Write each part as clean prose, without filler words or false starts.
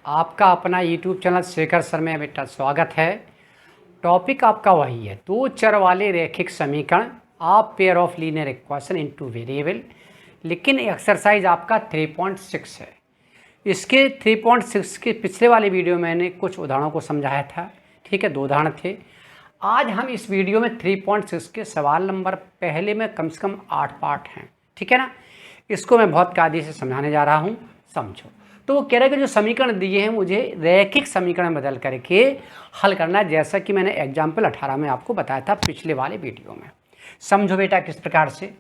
आपका अपना YouTube channel Shekhar sir में बेटा स्वागत है। टॉपिक आपका वही है, दो चर वाले रैखिक समीकरण आप pair of linear equation into variable. लेकिन एक्सरसाइज आपका 3.6 है। इसके 3.6 के पिछले वाले वीडियो में मैंने कुछ उदाहरणों को समझाया था, ठीक है, 2 उदाहरण थे। आज हम इस वीडियो में 3.6 के सवाल नंबर पहले में कम से कम 8 पार्ट हैं, ठीक है ना। इसको मैं बहुत कायदे से समझाने जा रहा हूँ, समझो। तो वो कह रहे हैं कि जो समीकरण दिए हैं मुझे रैखिक समीकरण बदल करके हल करना है, जैसा कि मैंने एग्जाम्पल 18 में आपको बताया था पिछले वाले वीडियो में। समझो बेटा किस प्रकार से।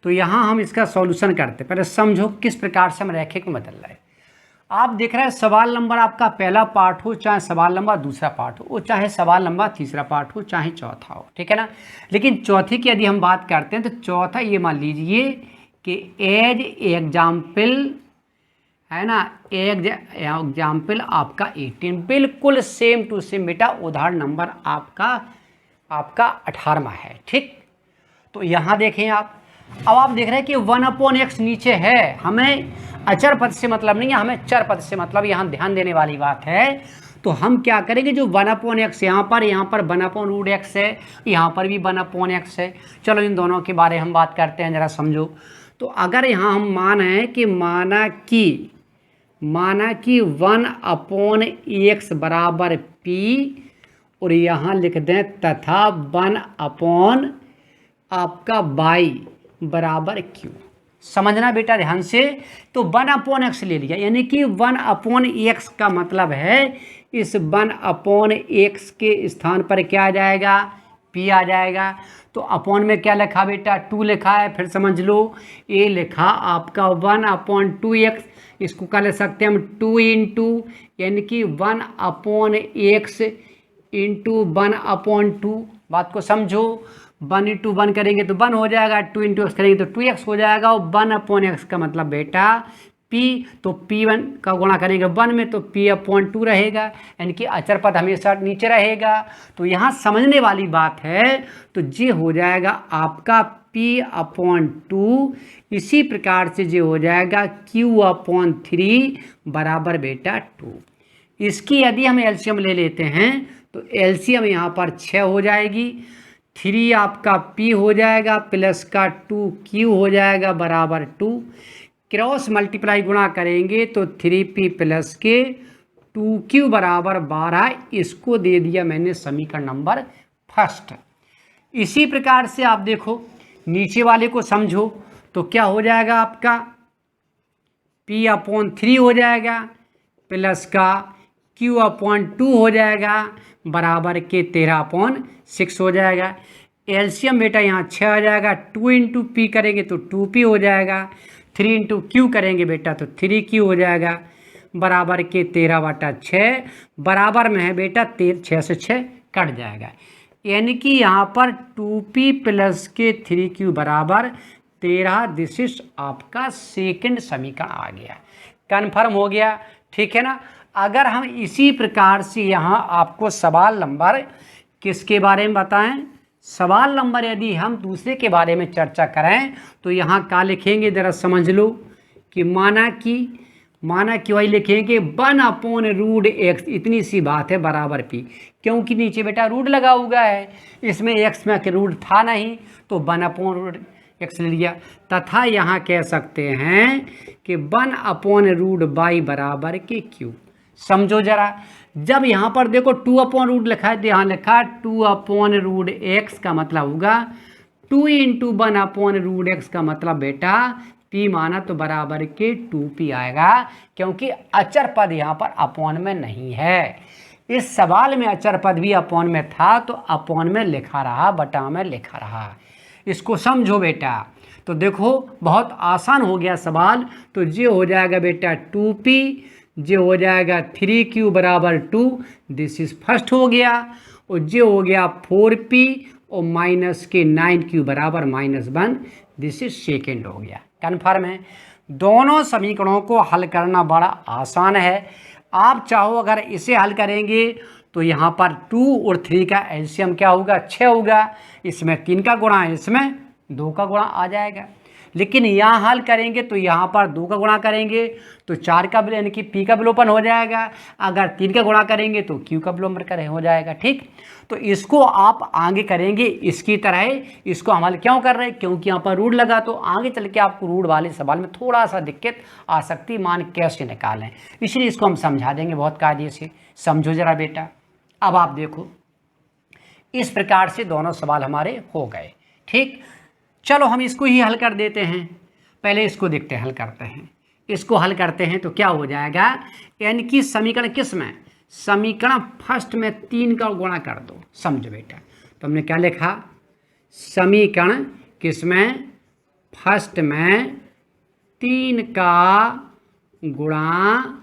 तो यहाँ हम इसका सॉल्यूशन करते, पहले समझो किस प्रकार से हम रैखिक में बदल रहे हैं। आप देख रहे हैं सवाल नंबर आपका पहला पार्ट हो, चाहे सवाल नंबर दूसरा पार्ट हो, चाहे सवाल नंबर तीसरा पार्ट हो, चाहे चौथा हो, ठीक है ना। लेकिन चौथे की यदि हम बात करते हैं तो चौथा ये मान लीजिए कि एज एग्जाम्पल है ना, एग्जाम्पल आपका 18 बिल्कुल सेम टू सेम बेटा उदाहरण नंबर आपका 18वां है, ठीक। तो यहाँ देखें आप, अब आप देख रहे हैं कि 1/x नीचे है। हमें अचर पद से मतलब नहीं है, हमें चर पद से मतलब, यहाँ ध्यान देने वाली बात है। तो हम क्या करेंगे, जो 1/x यहाँ पर 1/√x है, यहाँ पर भी 1/x है। चलो इन दोनों के बारे में हम बात करते हैं, ज़रा समझो। तो अगर यहाँ हम माना कि 1/x बराबर p और यहाँ लिख दें तथा 1 आपका y बराबर q। समझना बेटा ध्यान से। तो 1/x ले लिया, यानी कि 1/x का मतलब है इस 1/x के स्थान पर क्या आ जाएगा, p आ जाएगा। तो अपॉन में क्या लिखा बेटा, 2 लिखा है। फिर समझ लो, ये लिखा आपका 1/2x, इसको क्या ले सकते हैं हम 2 इंटू, यानी कि 1/x इंटू 1/2। बात को समझो, 1 इंटू 1 करेंगे तो 1 हो जाएगा, 2 इंटू x करेंगे तो 2x हो जाएगा। और 1/x का मतलब बेटा p, तो p1 का गुणा करेंगे 1 में तो p/2 रहेगा, यानी कि अचर पद हमेशा नीचे रहेगा। तो यहाँ समझने वाली बात है। तो ये हो जाएगा आपका p/2। इसी प्रकार से ये हो जाएगा q/3 बराबर बेटा 2। इसकी यदि हम एलसीएम ले लेते हैं तो एलसीएम यहाँ पर 6 हो जाएगी, 3 आपका p हो जाएगा प्लस का 2q हो जाएगा बराबर 2। क्रॉस मल्टीप्लाई गुणा करेंगे तो 3p प्लस के 2q बराबर 12। इसको दे दिया मैंने समीकरण नंबर फर्स्ट। इसी प्रकार से आप देखो नीचे वाले को समझो, तो क्या हो जाएगा आपका p/3 हो जाएगा प्लस का q/2 हो जाएगा बराबर के 13/6 हो जाएगा। एलसीएम बेटा यहाँ 6 आ जाएगा, 2 इंटू पी करेंगे तो 2p हो जाएगा, 3 इंटू क्यू करेंगे बेटा तो 3q हो जाएगा बराबर के 13/6। बराबर में है बेटा 6 से 6 कट जाएगा, यानी कि यहाँ पर 2p प्लस के 3q बराबर 13। दिस इज आपका सेकंड समीकरण आ गया, कन्फर्म हो गया, ठीक है ना। अगर हम इसी प्रकार से यहाँ आपको सवाल नंबर किसके बारे में बताएं, सवाल नंबर यदि हम दूसरे के बारे में चर्चा करें तो यहाँ क्या लिखेंगे, ज़रा समझ लो कि माना कि वही लिखेंगे 1/√x, इतनी सी बात है बराबर p, क्योंकि नीचे बेटा रूट लगा हुआ है, इसमें x में रूट था नहीं तो 1/√x ले लिया। तथा यहाँ कह सकते हैं कि 1/√y बराबर के q। समझो जरा, जब यहाँ पर देखो 2/√, लिखा है तो यहाँ लिखा 2/√x का मतलब होगा 2 इंटू 1/√x का मतलब बेटा p माना तो बराबर के 2p आएगा, क्योंकि अचर पद यहाँ पर अपॉन में नहीं है। इस सवाल में अचर पद भी अपॉन में था तो अपॉन में लिखा रहा, बटा में लिखा रहा। इसको समझो बेटा। तो देखो बहुत आसान हो गया सवाल। तो ये हो जाएगा बेटा 2p, ये हो जाएगा 3q बराबर 2, दिस इज फर्स्ट हो गया। और ये हो गया 4p और माइनस के 9q बराबर -1, दिस इज सेकेंड हो गया। कन्फर्म है। दोनों समीकरणों को हल करना बड़ा आसान है। आप चाहो अगर इसे हल करेंगे तो यहाँ पर 2 और 3 का एलसीएम क्या होगा, 6 होगा। इसमें 3 का गुणा है, इसमें 2 का गुणा आ जाएगा। लेकिन यहाँ हल करेंगे तो यहाँ पर 2 का गुणा करेंगे तो 4 का यानी कि पी का विलोपन हो जाएगा, अगर 3 का गुणा करेंगे तो क्यू का विलोपन हो जाएगा। ठीक, तो इसको आप आगे करेंगे इसकी तरह। इसको हम हल क्यों कर रहे हैं, क्योंकि यहाँ पर रूट लगा, तो आगे चल के आपको रूट वाले सवाल में थोड़ा सा दिक्कत आ सकती, मान कैसे निकालें, इसलिए इसको हम समझा देंगे बहुत कायदे से। समझो जरा बेटा। अब आप देखो, इस प्रकार से दोनों सवाल हमारे हो गए। ठीक, चलो हम इसको ही हल कर देते हैं। पहले इसको देखते हैं, हल करते हैं। इसको हल करते हैं तो क्या हो जाएगा, यानी कि समीकरण किस में, समीकरण फर्स्ट में 3 का गुणा कर दो। समझो बेटा, तो हमने क्या लिखा, समीकरण किस में, फर्स्ट में 3 का गुणा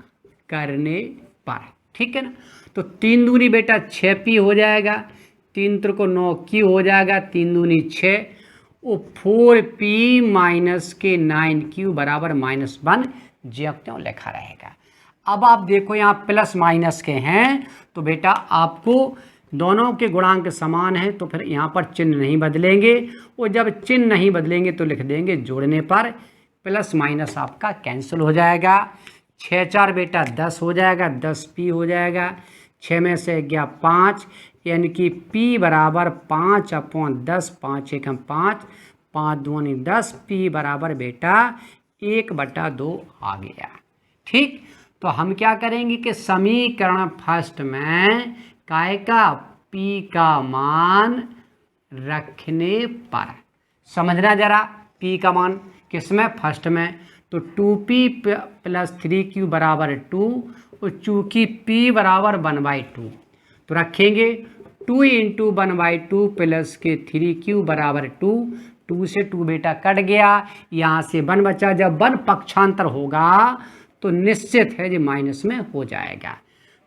करने पर। ठीक है ना, तो 3 दूनी बेटा 6p हो जाएगा, 3 त्रिको 9q हो जाएगा, 3 दूनी 6 और 4p माइनस के 9q बराबर -1 ज्यों त्यों लिखा रहेगा। अब आप देखो यहाँ प्लस माइनस के हैं तो बेटा आपको दोनों के गुणांक समान है तो फिर यहाँ पर चिन्ह नहीं बदलेंगे, और जब चिन्ह नहीं बदलेंगे तो लिख देंगे जोड़ने पर प्लस माइनस आपका कैंसिल हो जाएगा। 6 4 बेटा 10 हो जाएगा, 10p हो जाएगा, 6 में से गया 5, यानी कि p बराबर 5/10, 5 1 5, 5 दूनी 10, p बराबर बेटा 1/2 आ गया। ठीक, तो हम क्या करेंगे कि समीकरण फर्स्ट में काय का p का मान रखने पर, समझना जरा, p का मान किसमें, फर्स्ट में, तो 2p + 3q बराबर 2, और चूँकि p बराबर 1/2 तो रखेंगे 2 × 1/2 प्लस के 3q बराबर 2, 2 से 2 बेटा कट गया, यहाँ से 1 बचा। जब 1 पक्षांतर होगा तो निश्चित है जो माइनस में हो जाएगा।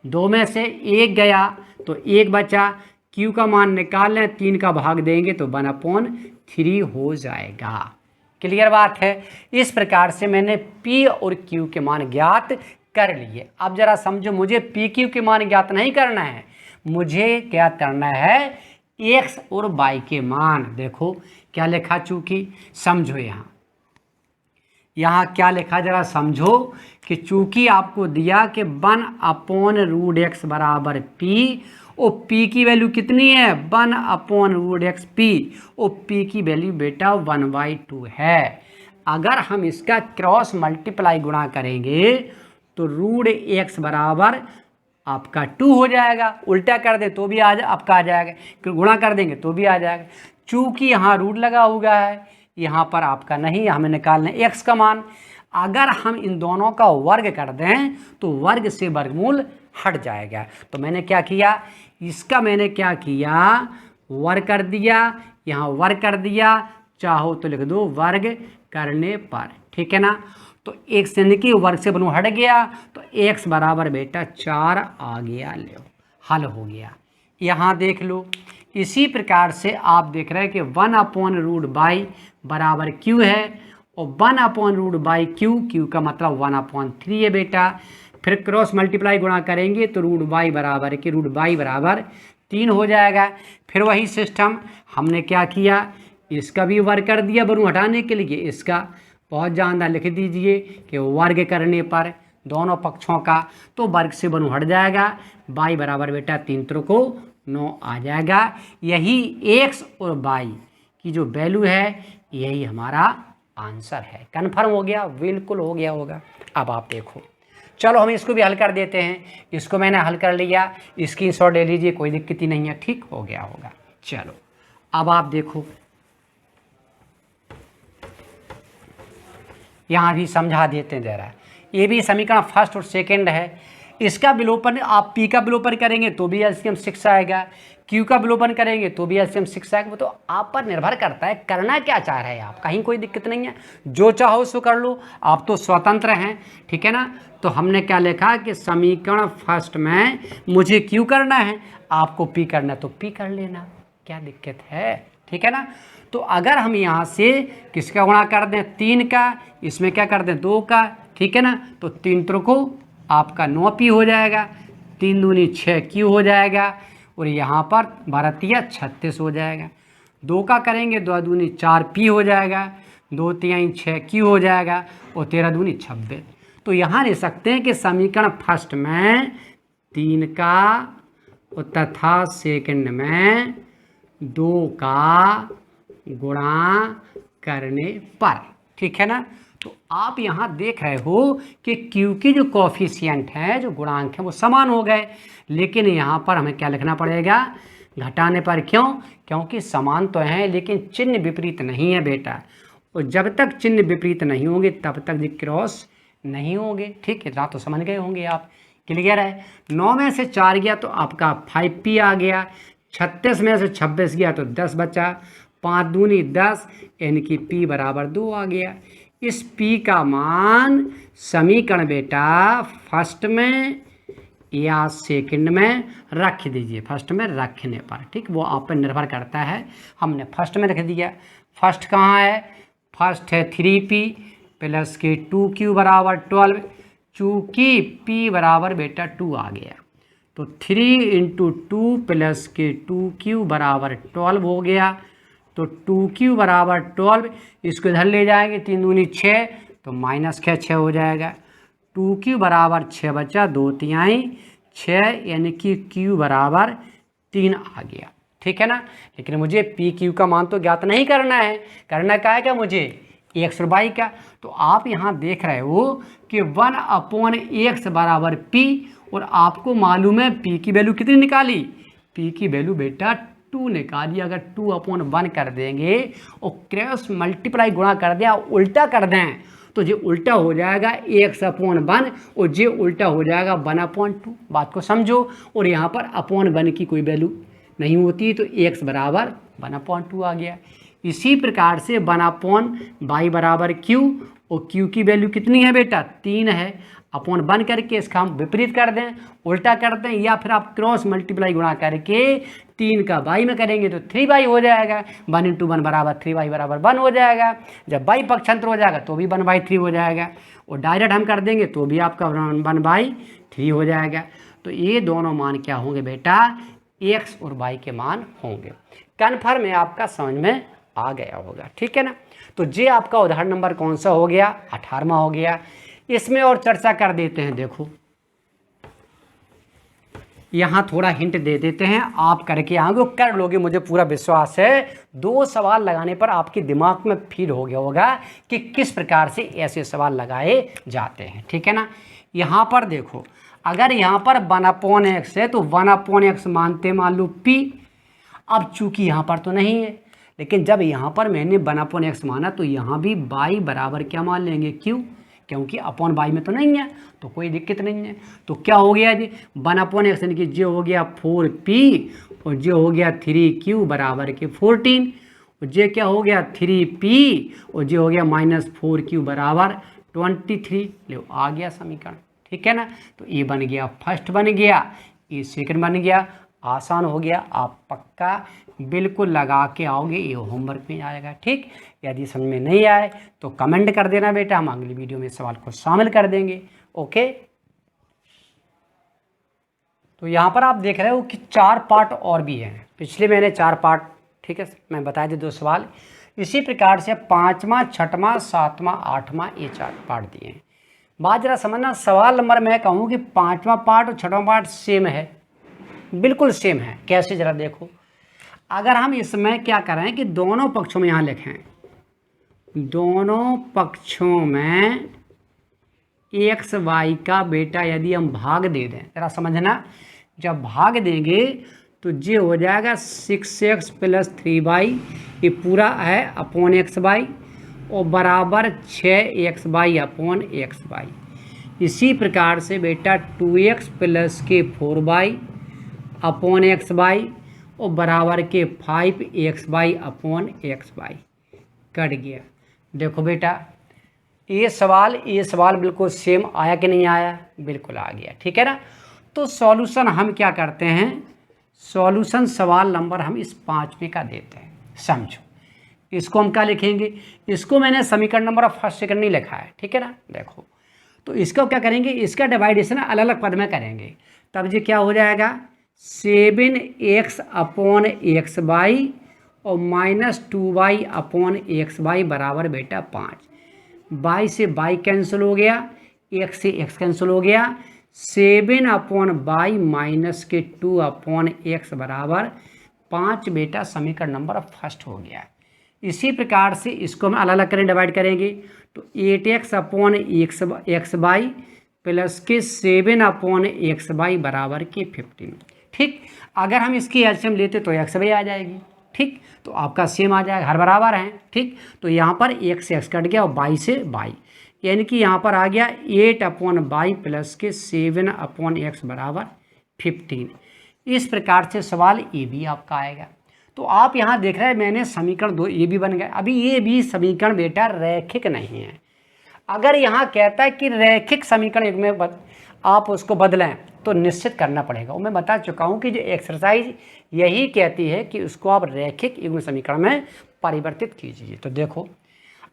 2 में से 1 गया तो 1 बचा, q का मान निकाल लें, 3 का भाग देंगे तो 1/3 हो जाएगा। क्लियर बात है। इस प्रकार से मैंने p और q के मान ज्ञात कर लिए। अब जरा समझो, मुझे p q के मान ज्ञात नहीं करना है, मुझे क्या करना है, x और y के मान। देखो क्या लिखा, चूंकि समझो यहाँ क्या लिखा जरा समझो कि चूंकि आपको दिया कि 1/√x बराबर p, और p की वैल्यू कितनी है, 1/√x p, और p की वैल्यू बेटा 1/2 है। अगर हम इसका क्रॉस मल्टीप्लाई गुणा करेंगे तो √x बराबर आपका 2 हो जाएगा, उल्टा कर दे तो भी आपका आ जाएगा, गुणा कर देंगे तो भी आ जाएगा। चूँकि यहाँ रूट लगा हुआ है, यहाँ पर आपका नहीं, हमें निकालना है x का मान। अगर हम इन दोनों का वर्ग कर दें तो वर्ग से वर्गमूल हट जाएगा। तो मैंने क्या किया, इसका मैंने क्या किया, वर्ग कर दिया, यहाँ वर्ग कर दिया, चाहो तो लिख दो वर्ग करने पर। ठीक है ना, तो एक से की वर्ग से वर्गमूल हट गया तो x बराबर बेटा 4 आ गया, लो हल हो गया। यहाँ देख लो, इसी प्रकार से आप देख रहे हैं कि 1/√y बराबर q है, और 1/√q, q का मतलब 1/3 है बेटा। फिर क्रॉस मल्टीप्लाई गुणा करेंगे तो √y बराबर कि √y बराबर 3 हो जाएगा। फिर वही सिस्टम हमने क्या किया, इसका भी वर्ग कर दिया वर्ग हटाने के लिए, इसका बहुत ज़्यादा लिख दीजिए कि वर्ग करने पर दोनों पक्षों का, तो वर्ग से वर्ग हट जाएगा, y बराबर बेटा 3 त्रिको 9 आ जाएगा। यही x और y की जो वैल्यू है यही हमारा आंसर है। कन्फर्म हो गया, बिल्कुल हो गया होगा। अब आप देखो, चलो हम इसको भी हल कर देते हैं। इसको मैंने हल कर लिया, स्क्रीनशॉट ले लीजिए, कोई दिक्कत ही नहीं है, ठीक हो गया होगा। चलो अब आप देखो, यहाँ भी समझा देते हैं जरा। ये भी समीकरण फर्स्ट और सेकंड है, इसका विलोपन आप p का विलोपन करेंगे तो भी एलसीएम 6 आएगा, q का विलोपन करेंगे तो भी एलसीएम 6 आएगा। वो तो आप पर निर्भर करता है करना क्या चाह रहे हैं आप, कहीं कोई दिक्कत नहीं है, जो चाहो सो कर लो, आप तो स्वतंत्र हैं। ठीक है ना, तो हमने क्या लिखा कि समीकरण फर्स्ट में मुझे q करना है, आपको p करना है तो p कर लेना, क्या दिक्कत है। ठीक है ना, तो अगर हम यहाँ से किसका गुणा कर दें, 3 का, इसमें क्या कर दें 2 का। ठीक है ना, तो 3 त्रिको आपका 9p हो जाएगा, 3 दूनी 6q हो जाएगा, और यहाँ पर 12 36 हो जाएगा। 2 का करेंगे 2 दूनी 4p हो जाएगा, 2 3 6 क्यू हो जाएगा और 13 दूनी 26। तो यहाँ लिख सकते हैं कि समीकरण फर्स्ट में 3 का और तथा सेकंड में 2 का गुणा करने पर, ठीक है ना। तो आप यहाँ देख रहे हो कि Q की जो कोफिशिएंट है, जो गुणांक है, वो समान हो गए, लेकिन यहाँ पर हमें क्या लिखना पड़ेगा, घटाने पर। क्यों? क्योंकि समान तो हैं लेकिन चिन्ह विपरीत नहीं है बेटा, और जब तक चिन्ह विपरीत नहीं होंगे तब तक ये क्रॉस नहीं होंगे। ठीक है, इतना तो समझ गए होंगे आप। क्लियर है। 9 में से 4 गया तो आपका 5p आ गया, 36 में से 26 गया तो 10 बचा, 5 दूनी 10, यानी कि p बराबर 2 आ गया। इस p का मान समीकरण बेटा फर्स्ट में या सेकंड में रख दीजिए, फर्स्ट में रखने पर। ठीक, वो आप पर निर्भर करता है। हमने फर्स्ट में रख दिया। फर्स्ट कहाँ है? फर्स्ट है 3p प्लस के 2q बराबर 12। चूँकि p बराबर बेटा 2 आ गया तो 3 × 2 प्लस के 2q बराबर 12 हो गया। तो 2q बराबर 12, इसको इधर ले जाएंगे, 3 दूनी 6 तो माइनस 6 हो जाएगा। 2q बराबर 6 बचा, 2 तिहाई 6, यानी कि q बराबर 3 आ गया। ठीक है ना। लेकिन मुझे पी क्यू का मान तो ज्ञात नहीं करना है, करना क्या है क्या मुझे, एक्स और वाई का। तो आप यहाँ देख रहे हो कि 1/x बराबर p, और आपको मालूम है p की वैल्यू कितनी निकाली, p की वैल्यू बेटा 2 निकाली। अगर 2/1 कर देंगे और क्रॉस मल्टीप्लाई गुणा कर दें, उल्टा कर दें, तो ये उल्टा हो जाएगा x/1 और ये उल्टा हो जाएगा 1/2। बात को समझो। और यहाँ पर /1 की कोई वैल्यू नहीं होती, तो x बराबर 1/2 आ गया। इसी प्रकार से 1/y बराबर q, और q की वैल्यू कितनी है बेटा, 3 है। /1 करके इसका हम विपरीत कर दें, उल्टा कर दें, या फिर आप क्रॉस मल्टीप्लाई गुणा करके 3 का y में करेंगे तो 3y हो जाएगा। 1 × 1 बराबर 3y बराबर 1 हो जाएगा। जब y पक्षांतर हो जाएगा तो भी 1/3 हो जाएगा, और डायरेक्ट हम कर देंगे तो भी आपका 1/3 हो जाएगा। तो ये दोनों मान क्या होंगे बेटा, x और y के मान होंगे। कन्फर्म है, आपका समझ में आ गया होगा। ठीक है ना। तो ये आपका उदाहरण नंबर कौन सा हो गया, 18वां हो गया। इसमें और चर्चा कर देते हैं। देखो यहाँ थोड़ा हिंट दे देते हैं, आप करके आओगे, कर लोगे, मुझे पूरा विश्वास है। 2 सवाल लगाने पर आपके दिमाग में फील हो गया होगा कि किस प्रकार से ऐसे सवाल लगाए जाते हैं। ठीक है ना। यहाँ पर देखो, अगर यहाँ पर 1/x है तो 1/x मानते मान लो p। अब चूंकि यहाँ पर तो नहीं है, लेकिन जब यहाँ पर मैंने 1/x माना तो यहाँ भी y बराबर क्या मान लेंगे, q, क्योंकि y में तो नहीं है, तो कोई दिक्कत नहीं है। तो क्या हो गया जी, 1/x यानी कि जो हो गया 4p, और जो हो गया 3q बराबर के 14, और जे क्या हो गया 3p, और जो हो गया -4q बराबर 23। लो आ गया समीकरण। ठीक है ना। तो ये बन गया फर्स्ट, बन गया ये सेकंड, बन गया। आसान हो गया, आप पक्का बिल्कुल लगा के आओगे, ये होमवर्क में आएगा। ठीक, यदि समझ में नहीं आए तो कमेंट कर देना बेटा, हम अगली वीडियो में सवाल को शामिल कर देंगे। ओके। तो यहाँ पर आप देख रहे हो कि 4 पार्ट और भी हैं, पिछले मैंने 4 पार्ट, ठीक है, मैं बताया थे 2 सवाल। इसी प्रकार से 5वां, 6वां, 7वां, 8वां, ये 4 पार्ट दिए हैं। बात जरा समझना, सवाल नंबर मैं कहूँ कि 5वां पार्ट और 6वां पार्ट सेम है, बिल्कुल सेम है। कैसे, जरा देखो। अगर हम इसमें क्या करें कि दोनों पक्षों में यहाँ लिखें, दोनों पक्षों में एक्स वाई का बेटा यदि हम भाग दे दें, जरा समझना, जब भाग देंगे तो ये हो जाएगा 6x + 3y, ये पूरा है /xy, और बराबर 6xy/xy। इसी प्रकार से बेटा 2x + के 4y/xy, और बराबर के 5xy/xy। कट गया। देखो बेटा, ये सवाल बिल्कुल सेम आया कि नहीं आया, बिल्कुल आ गया। ठीक है ना। तो सॉल्यूशन हम क्या करते हैं, सॉल्यूशन सवाल नंबर हम इस 5वें का देते हैं। समझो, इसको हम क्या लिखेंगे, इसको मैंने समीकरण नंबर फर्स्ट सेकंड नहीं लिखा है। ठीक है ना। देखो, तो इसका क्या करेंगे, इसका डिवाइडेशन अलग अलग पद में करेंगे, तब ये क्या हो जाएगा 7x/xy, और -2y अपॉन एक्स वाई बराबर बेटा 5। y से y कैंसिल हो गया, x से x कैंसिल हो गया, 7 अपॉन वाई -2 अपॉन एक्स बराबर 5 बेटा समीकरण नंबर फर्स्ट हो गया। इसी प्रकार से इसको हम अलग अलग करें, डिवाइड करेंगे तो 8x upon x Y plus के 7 अपॉन एक्स वाई बराबर के 15। ठीक, अगर हम इसकी एलसीएम लेते तो एक्स वाई आ जाएगी। ठीक, तो आपका सेम आ जाएगा, हर बराबर हैं। ठीक, तो यहाँ पर x से x कट गया और y से y, यानी कि यहाँ पर आ गया 8 अपॉन वाई प्लस के 7 अपॉन एक्स बराबर 15। इस प्रकार से सवाल ए भी आपका आएगा। तो आप यहाँ देख रहे हैं मैंने समीकरण 2 ये भी बन गया। अभी ये भी समीकरण बेटा रैखिक नहीं है। अगर यहाँ कहता है कि रैखिक समीकरण युग्म में आप उसको बदलें तो निश्चित करना पड़ेगा। और मैं बता चुका हूँ कि जो एक्सरसाइज यही कहती है कि उसको आप रैखिक युग्म समीकरण में परिवर्तित कीजिए। तो देखो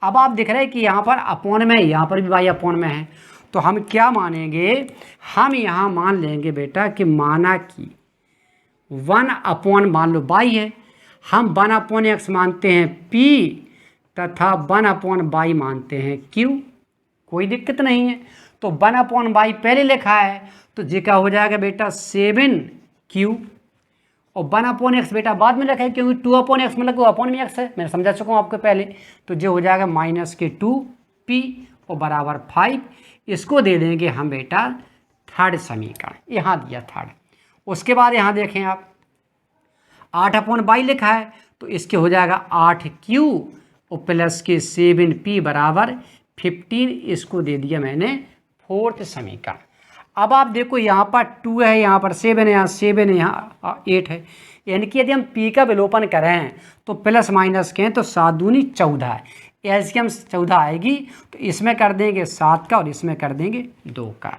अब आप देख रहे हैं कि यहाँ पर अपॉन में, यहाँ पर भी वाई अपॉन में है, तो हम क्या मानेंगे, हम यहाँ मान लेंगे बेटा कि माना कि 1 अपॉन मान लो वाई है, हम 1 अपॉन एक्स मानते हैं p तथा 1 अपॉन वाई मानते हैं q। कोई दिक्कत नहीं है। तो 1 अपॉन वाई पहले लिखा है तो जी का हो जाएगा बेटा 7q, और 1 अपॉन एक्स बेटा बाद में लिखा है क्योंकि 2 अपॉन एक्स मतलब अपॉन में एक्स है, मैंने समझा चुका हूँ आपको पहले। तो जो हो जाएगा -2p और बराबर 5। इसको दे देंगे हम बेटा थर्ड समीकरण, यहाँ दिया थर्ड। उसके बाद यहाँ देखें आप 8 अपॉन वाई लिखा है तो इसके हो जाएगा 8q और प्लस के 7p बराबर 15। इसको दे दिया मैंने फोर्थ समीकरण। अब आप देखो यहाँ पर 2 है, यहाँ पर 7 है, यहाँ 7 है, यहाँ 8 है, यानी कि यदि हम p का विलोपन करें तो प्लस माइनस के तो 7 दूनी 14 है, एलसीएम 14 आएगी। तो इसमें कर देंगे 7 का और इसमें कर देंगे 2 का।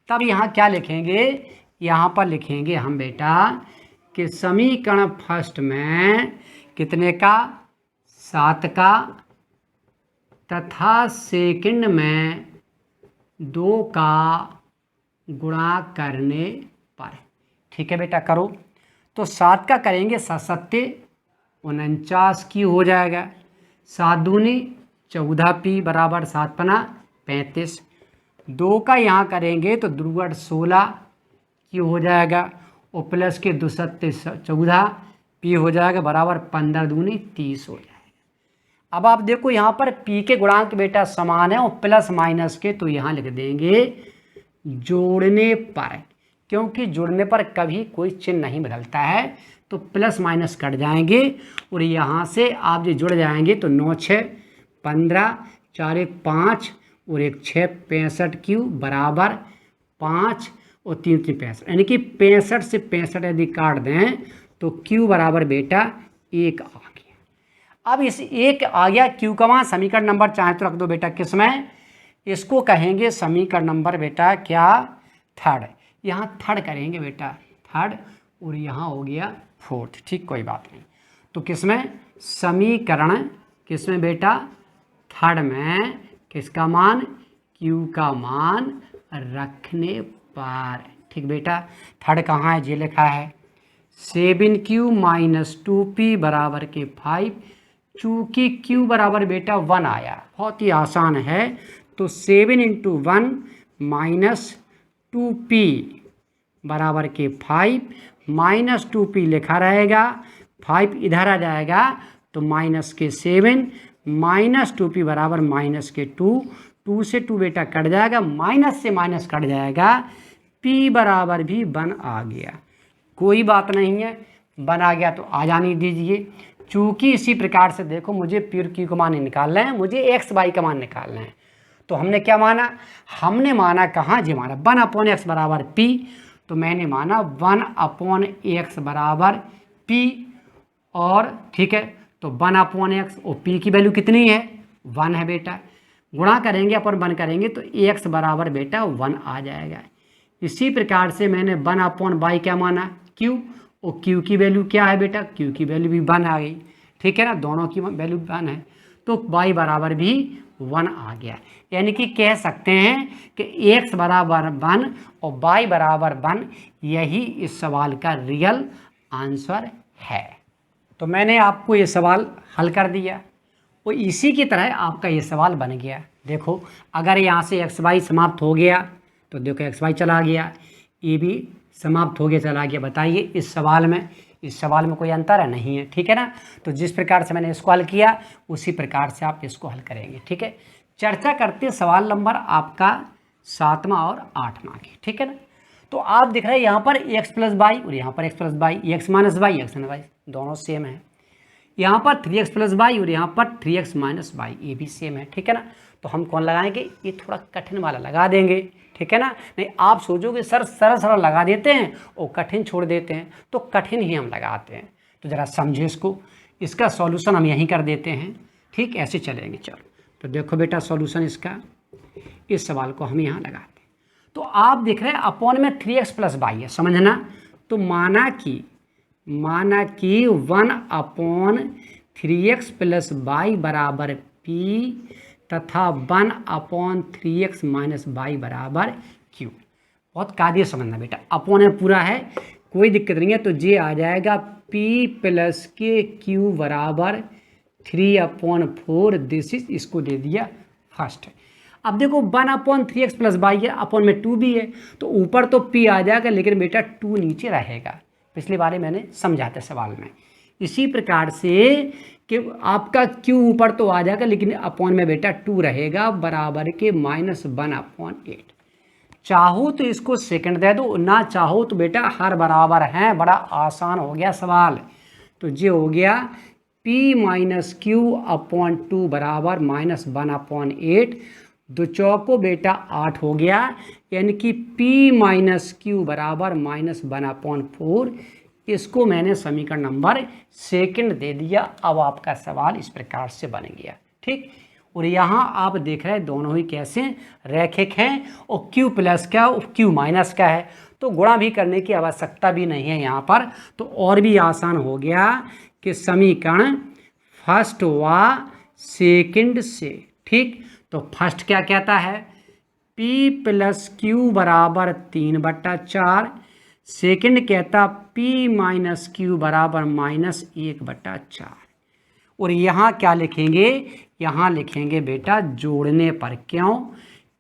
तब यहाँ क्या लिखेंगे, यहाँ पर लिखेंगे हम बेटा कि समीकरण फर्स्ट में कितने का, 7 का, तथा सेकंड में 2 का गुणा करने पर। ठीक है बेटा, करो तो 7 का करेंगे 7 सत्ते 49 की हो जाएगा, 7 दूनी 14p बराबर 7 पना 35। 2 का यहाँ करेंगे तो 2 8 16 की हो जाएगा और प्लस के 2 सत्ते 14 p हो जाएगा बराबर 15 दूनी 30 हो जाएगा। अब आप देखो यहाँ पर p के गुणांक बेटा समान है और प्लस माइनस के तो यहाँ लिख देंगे जोड़ने पर, क्योंकि जोड़ने पर कभी कोई चिन्ह नहीं बदलता है। तो प्लस माइनस कट जाएंगे और यहाँ से आप जो जुड़ जाएंगे तो 9 6 15 4 1 5 और 1 6 65q बराबर 5 और 3 3 65, यानी कि 65 से 65 यदि काट दें तो q बराबर बेटा 1 आ गया। अब इस 1 आ गया q का मान, समीकरण नंबर चाहे तो रख दो बेटा किसमें, इसको कहेंगे समीकरण नंबर बेटा क्या, थर्ड। यहाँ थर्ड करेंगे बेटा थर्ड और यहाँ हो गया फोर्थ। ठीक, कोई बात नहीं। तो किसमें, समीकरण किसमें बेटा, थर्ड में किसका मान, q का मान रखने पर। ठीक बेटा, थर्ड कहाँ है, ये लिखा है 7q - 2p बराबर के 5। चूँकि q बराबर बेटा 1 आया, बहुत ही आसान है, तो 7 × 1 - 2p बराबर के 5 - 2p लिखा रहेगा, 5 इधर आ जाएगा तो माइनस के 7 - 2p बराबर माइनस के 2, 2 से 2 बेटा कट जाएगा, माइनस से माइनस कट जाएगा, p बराबर भी 1 आ गया। कोई बात नहीं है, 1 आ गया तो आ जाने दीजिए। चूँकि इसी प्रकार से देखो मुझे प्योर q का मान निकालना है, मुझे एक्स वाई का मान निकालना है। तो हमने क्या माना, हमने माना कहाँ जी, माना 1 अपॉन एक्स बराबर p। तो मैंने माना 1 अपॉन एक्स बराबर p, और ठीक है तो 1 अपॉन एक्स और p की वैल्यू कितनी है, 1 है बेटा। गुणा करेंगे अपन 1 करेंगे तो x बराबर बेटा 1 आ जाएगा। इसी प्रकार से मैंने 1 अपॉन वाई क्या माना, q, और q की वैल्यू क्या है बेटा, q की वैल्यू भी 1 आ गई। ठीक है ना, दोनों की वैल्यू 1 है तो y बराबर भी 1 आ गया। यानी कि कह सकते हैं कि x बराबर 1 और y बराबर 1, यही इस सवाल का रियल आंसर है। तो मैंने आपको ये सवाल हल कर दिया और इसी की तरह आपका ये सवाल बन गया। देखो अगर यहाँ से एक्स वाई समाप्त हो गया तो देखो एक्स वाई चला गया, ये भी समाप्त हो गया चला गया। बताइए इस सवाल में कोई अंतर है? नहीं है, ठीक है ना। तो जिस प्रकार से मैंने इसको हल किया उसी प्रकार से आप इसको हल करेंगे, ठीक है। चर्चा करते सवाल नंबर आपका 7वां और 8वां की, ठीक है ना। तो आप देख रहे हैं यहाँ पर एक्स प्लस वाई और यहाँ पर X plus Y, X minus Y दोनों सेम है। यहाँ पर 3x प्लस वाई और यहाँ पर 3x माइनस वाई, ये भी सेम है, ठीक है ना। तो हम कौन लगाएंगे? ये थोड़ा कठिन वाला लगा देंगे, ठीक है ना। नहीं आप सोचोगे सर सरल लगा देते हैं और कठिन छोड़ देते हैं, तो कठिन ही हम लगाते हैं। तो ज़रा समझे इसको, इसका सॉल्यूशन हम यहीं कर देते हैं, ठीक, ऐसे चलेंगे। चलो तो देखो बेटा सॉल्यूशन इसका, इस सवाल को हम यहाँ लगाते हैं। तो आप देख रहे हैं अपॉन में 3x प्लस वाई है, समझना। तो माना कि 1/3x प्लस वाई बराबर p तथा 1/3x माइनस वाई बराबर q। बहुत कायदे समझना बेटा, अपॉन में पूरा है, कोई दिक्कत नहीं है। तो ये आ जाएगा p प्लस के q बराबर 3/4। दिस इज, इसको दे दिया फर्स्ट। अब देखो 1/3x प्लस वाई है, अपॉन में 2 भी है, तो ऊपर तो p आ जाएगा लेकिन बेटा 2 नीचे रहेगा। पिछले बारे मैंने समझाते सवाल में। इसी प्रकार से कि आपका q ऊपर तो आ जाएगा लेकिन अपॉन में बेटा 2 रहेगा, बराबर के -1/8। चाहो तो इसको सेकंड दे दो, ना चाहो तो बेटा हर बराबर हैं। बड़ा आसान हो गया सवाल। तो ये हो गया p माइनस q/2 बराबर -1/8। दो चौको बेटा 8 हो गया, यानी कि p माइनस क्यू बराबर -1/4। इसको मैंने समीकरण नंबर सेकंड दे दिया। अब आपका सवाल इस प्रकार से बन गया, ठीक। और यहाँ आप देख रहे हैं दोनों ही कैसे रैखिक हैं और q प्लस का और q माइनस का है, तो गुणा भी करने की आवश्यकता भी नहीं है यहाँ पर। तो और भी आसान हो गया कि समीकरण फर्स्ट व सेकंड से, ठीक। तो फर्स्ट क्या कहता है? p प्लस क्यू बराबर 3/4। सेकंड कहता p माइनस क्यू बराबर -1/4। और यहाँ क्या लिखेंगे? यहाँ लिखेंगे बेटा जोड़ने पर। क्यों?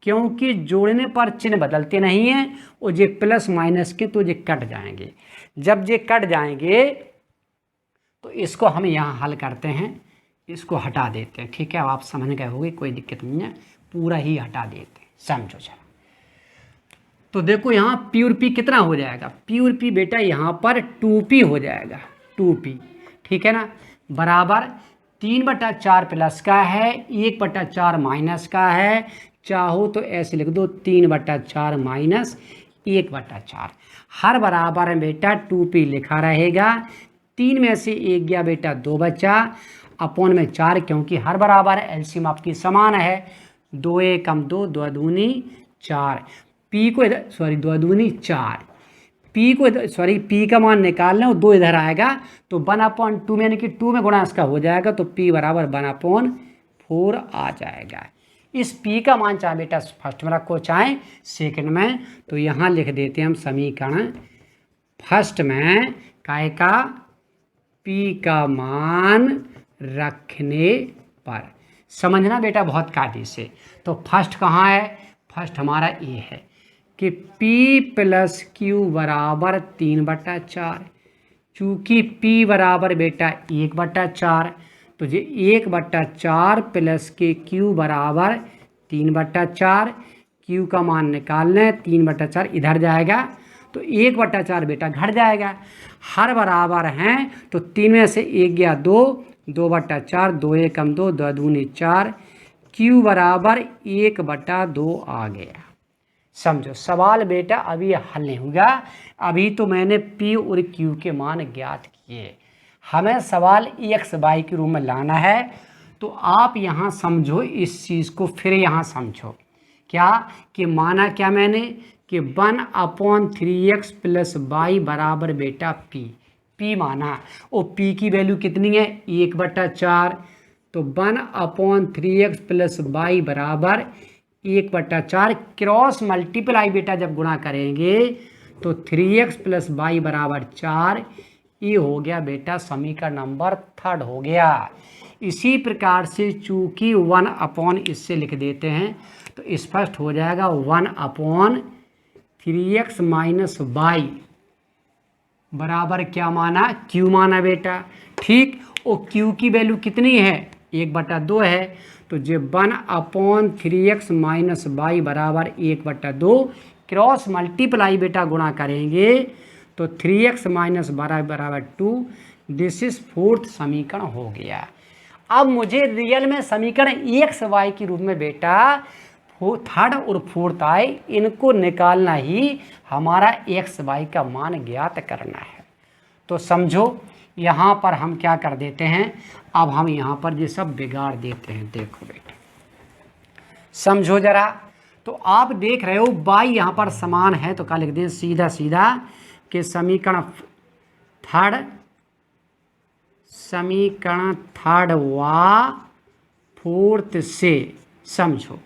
क्योंकि जोड़ने पर चिन्ह बदलते नहीं हैं और ये प्लस माइनस के तो ये कट जाएंगे। जब ये कट जाएंगे तो इसको हम यहाँ हल करते हैं, इसको हटा देते हैं, ठीक है। अब आप समझ गए होंगे, कोई दिक्कत नहीं है, पूरा ही हटा देते हैं, समझो जरा। तो देखो यहाँ p और p कितना हो जाएगा? p और p बेटा यहाँ पर 2p हो जाएगा, 2p, ठीक है ना। बराबर 3/4 प्लस का है, 1/4 माइनस का है। चाहो तो ऐसे लिख दो 3/4 माइनस 1/4। हर बराबर में बेटा 2p लिखा रहेगा। 3 में से 1 गया बेटा 2 बचा, अपॉन में 4, क्योंकि हर बराबर है, एलसीएम आपकी समान है। 2 1 2, 2 दूनी 4। p को इधर, सॉरी 2 दूनी 4, p को इधर, सॉरी p का मान निकालना और 2 इधर आएगा तो 1/2 में, यानी कि 2 में गुणा इसका हो जाएगा, तो p बराबर 1/4 आ जाएगा। इस p का मान चाहे बेटा फर्स्ट में रखो चाहे सेकंड में, तो यहाँ लिख देते हैं हम समीकरण फर्स्ट में काय का p का मान रखने पर। समझना बेटा बहुत कायदे से। तो फर्स्ट कहाँ है? फर्स्ट हमारा ये है कि p प्लस क्यू बराबर 3/4। चूँकि p बराबर बेटा 1/4, तो ये 1/4 प्लस के q बराबर 3/4। q का मान निकालना है, 3/4 इधर जाएगा तो 1/4 बेटा घट जाएगा। हर बराबर हैं तो 3 में से 1 गया 2, 2/4, 2 1 2, 2 दूनी 4। q बराबर 1/2 आ गया। समझो सवाल बेटा अभी हल नहीं होगा, अभी तो मैंने p और q के मान ज्ञात किए। हमें सवाल एक्स वाई के रूप में लाना है। तो आप यहाँ समझो इस चीज़ को, फिर यहाँ समझो क्या कि माना क्या मैंने कि 1/3x प्लस वाई बराबर बेटा p माना, और p की वैल्यू कितनी है? 1/4। तो 1/3x प्लस वाई बराबर 1/4। क्रॉस मल्टीप्लाई बेटा जब गुणा करेंगे तो 3x प्लस वाई बराबर 4, ये हो गया बेटा समीकरण नंबर 3 हो गया। इसी प्रकार से चूंकि 1 इससे लिख देते हैं तो स्पष्ट हो जाएगा 1/3x - y बराबर क्या माना, q माना बेटा। ठीक, और q की वैल्यू कितनी है, 1/2 है, तो जो 1/3x - y बराबर 1/2 क्रॉस मल्टीप्लाई बेटा गुणा करेंगे तो 3x - y बराबर 2। दिस इज 4th समीकरण हो गया। अब मुझे रियल में समीकरण एक्स वाई के रूप में बेटा 3rd और 4th आए, इनको निकालना ही हमारा एक्स वाई का मान ज्ञात करना है। तो समझो यहाँ पर हम क्या कर देते हैं, अब हम यहाँ पर ये सब बिगाड़ देते हैं। देखो बेटा समझो जरा, तो आप देख रहे हो बाई यहाँ पर समान है तो क्या लिख दें, सीधा सीधा कि समीकरण 3rd व 4th से समझो,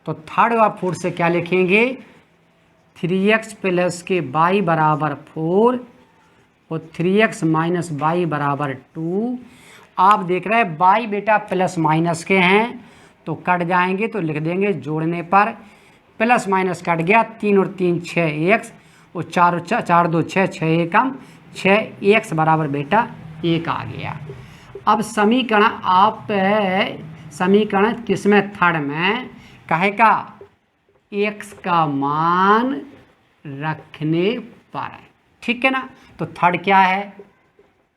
तो 3rd व 4th से क्या लिखेंगे, 3x + के y बराबर 4 और 3x - y बराबर 2। आप देख रहे हैं y बेटा प्लस माइनस के हैं तो कट जाएंगे, तो लिख देंगे जोड़ने पर प्लस माइनस कट गया, 3 और 3 6x और 4 और 4 2 6 6 एकम 6x बराबर बेटा 1 आ गया। अब समीकरण किसमें, 3rd में, कहे का x का मान रखने पर, ठीक है ना। तो 3rd क्या है,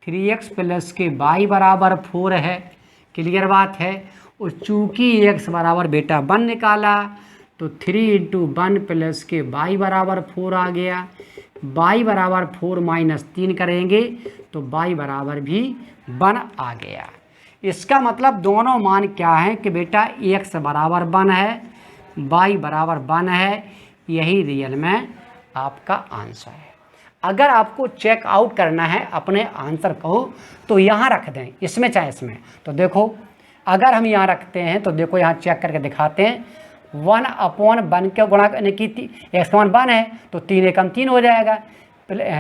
3x + के y बराबर 4 है, क्लियर बात है। और चूंकि x बराबर बेटा 1 निकाला तो 3 × 1 + के y बराबर 4 आ गया। y बराबर 4 - 3 करेंगे तो y बराबर भी 1 आ गया। इसका मतलब दोनों मान क्या है कि बेटा x बराबर 1 है, y बराबर 1 है, यही रियल में आपका आंसर है। अगर आपको चेक आउट करना है अपने आंसर को तो यहाँ रख दें, इसमें चाहे इसमें। तो देखो अगर हम यहाँ रखते हैं तो देखो यहाँ चेक करके दिखाते हैं, 1/1 के गुणा करने की x का मान 1 है तो 3 एकम 3 हो जाएगा,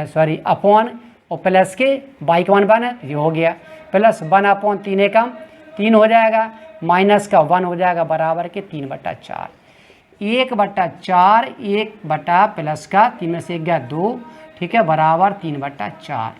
सॉरी अपॉन और प्लस के y का मान 1 है, ये हो गया, प्लस 1/3 एकम 3 हो जाएगा, माइनस का 1 हो जाएगा बराबर के 3/4, 1/4 1 बटा प्लस का 3 में से 1 गया 2, ठीक है, बराबर 3/4।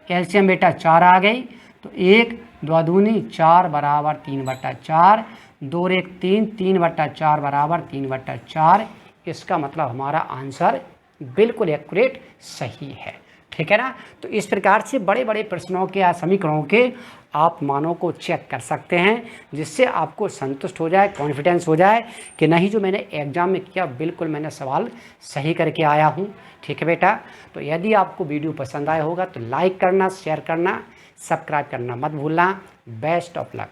एलसीएम बेटा 4 आ गई, तो 1 2 दूनी 4 बराबर 3/4, 2 और 1 3, 3/4 बराबर 3/4। इसका मतलब हमारा आंसर बिल्कुल एक्यूरेट सही है, ठीक है ना। तो इस प्रकार से बड़े बड़े प्रश्नों के या समीकरणों के आप मानों को चेक कर सकते हैं, जिससे आपको संतुष्ट हो जाए, कॉन्फिडेंस हो जाए कि नहीं जो मैंने एग्जाम में किया बिल्कुल मैंने सवाल सही करके आया हूँ, ठीक है बेटा। तो यदि आपको वीडियो पसंद आया होगा तो लाइक करना, शेयर करना, सब्सक्राइब करना मत भूलना। Best of luck.